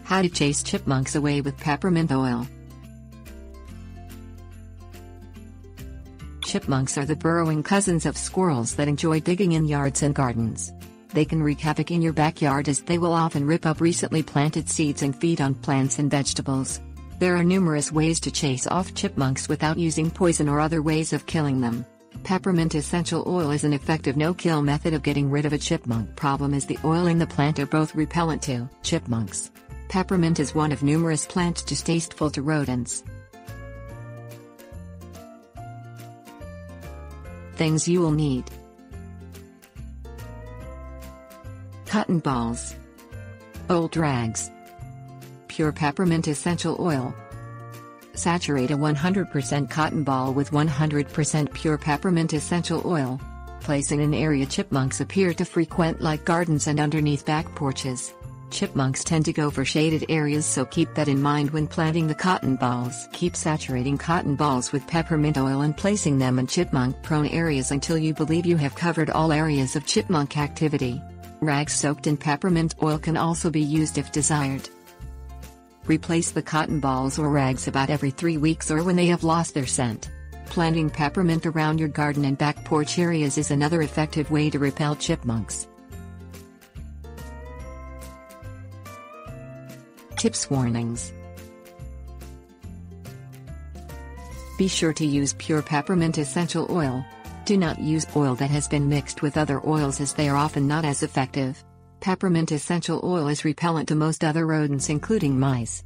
How to chase chipmunks away with peppermint oil. Chipmunks are the burrowing cousins of squirrels that enjoy digging in yards and gardens. They can wreak havoc in your backyard as they will often rip up recently planted seeds and feed on plants and vegetables. There are numerous ways to chase off chipmunks without using poison or other ways of killing them. Peppermint essential oil is an effective no-kill method of getting rid of a chipmunk problem, as the oil and the plant are both repellent to chipmunks. Peppermint is one of numerous plants distasteful to rodents. Things you will need: cotton balls, old rags, pure peppermint essential oil. Saturate a 100% cotton ball with 100% pure peppermint essential oil. Place in an area chipmunks appear to frequent, like gardens and underneath back porches. Chipmunks tend to go for shaded areas, so keep that in mind when planting the cotton balls. Keep saturating cotton balls with peppermint oil and placing them in chipmunk-prone areas until you believe you have covered all areas of chipmunk activity. Rags soaked in peppermint oil can also be used if desired. Replace the cotton balls or rags about every 3 weeks or when they have lost their scent. Planting peppermint around your garden and back porch areas is another effective way to repel chipmunks. Tips: warnings. Be sure to use pure peppermint essential oil. Do not use oil that has been mixed with other oils, as they are often not as effective. Peppermint essential oil is repellent to most other rodents, including mice.